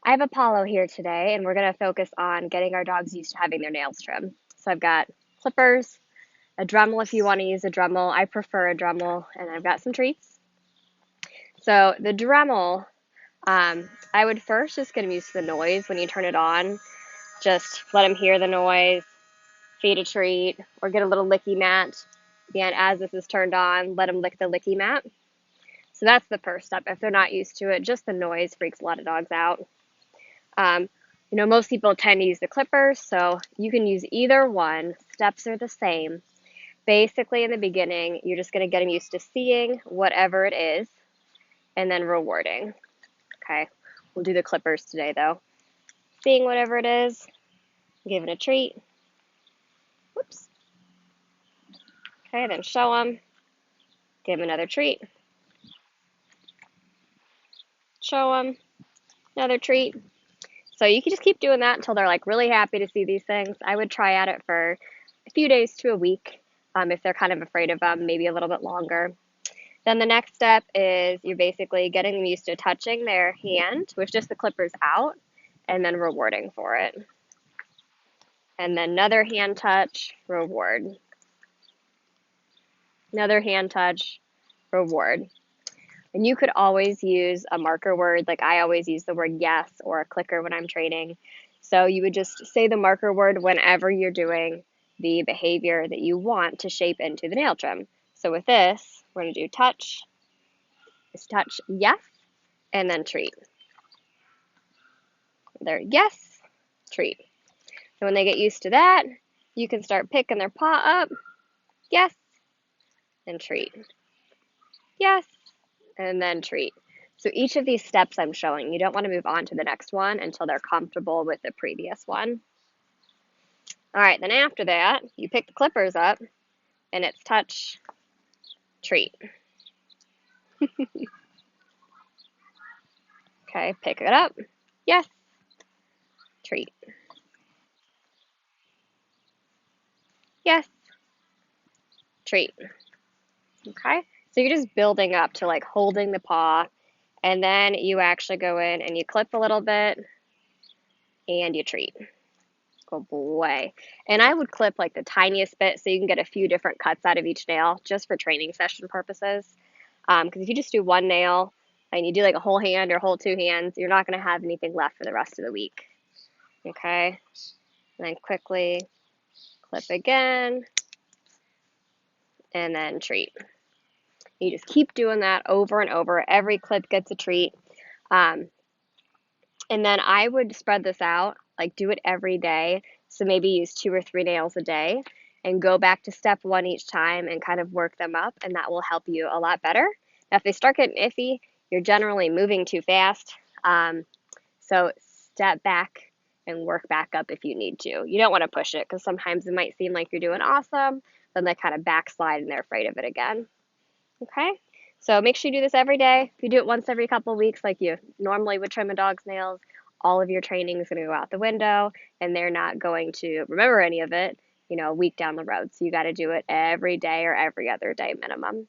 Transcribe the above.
I have Apollo here today, and we're going to focus on getting our dogs used to having their nails trimmed. So I've got clippers, a Dremel if you want to use a Dremel. I prefer a Dremel, and I've got some treats. So the Dremel, I would first just get them used to the noise when you turn it on. Just let them hear the noise, feed a treat, or get a little licky mat. And as this is turned on, let them lick the licky mat. So that's the first step. If they're not used to it, just the noise freaks a lot of dogs out. Um, most people tend to use the clippers, so you can use either one. Steps are the same. Basically, in the beginning, you're just going to get them used to seeing whatever it is and then rewarding. Okay, we'll do the clippers today, though. Seeing whatever it is, give it a treat. Whoops. Okay, then show them. Give them another treat. Show them. Another treat. So you can just keep doing that until they're like really happy to see these things. I would try at it for a few days to a week. If they're kind of afraid of them, maybe a little bit longer. Then the next step is you're basically getting them used to touching their hand with just the clippers out and then rewarding for it. And then another hand touch, reward. Another hand touch, reward. And you could always use a marker word, like I always use the word yes or a clicker when I'm training. So you would just say the marker word whenever you're doing the behavior that you want to shape into the nail trim. So with this, we're going to do touch, touch, yes, and then treat. There, yes, treat. So when they get used to that, you can start picking their paw up, yes, and treat. Yes, and then treat. So each of these steps I'm showing, you don't want to move on to the next one until they're comfortable with the previous one. All right, then after that, you pick the clippers up, and it's touch, treat. Okay, pick it up, yes, treat. Yes, treat. Okay, so you're just building up to like holding the paw, and then you actually go in and you clip a little bit, and you treat. Good boy. And I would clip like the tiniest bit so you can get a few different cuts out of each nail just for training session purposes. Because if you just do one nail and you do like a whole hand or whole two hands, you're not going to have anything left for the rest of the week. Okay. And then quickly clip again and then treat. You just keep doing that over and over. Every clip gets a treat. Um, and then I would spread this out, like do it every day. So maybe use 2 or 3 nails a day and go back to step one each time and kind of work them up, and that will help you a lot better. Now, if they start getting iffy, you're generally moving too fast. So step back and work back up if you need to. You don't want to push it because sometimes it might seem like you're doing awesome, then they kind of backslide and they're afraid of it again. Okay? So make sure you do this every day. If you do it once every couple of weeks, like you normally would trim a dog's nails, all of your training is going to go out the window and they're not going to remember any of it, a week down the road. So you got to do it every day or every other day minimum.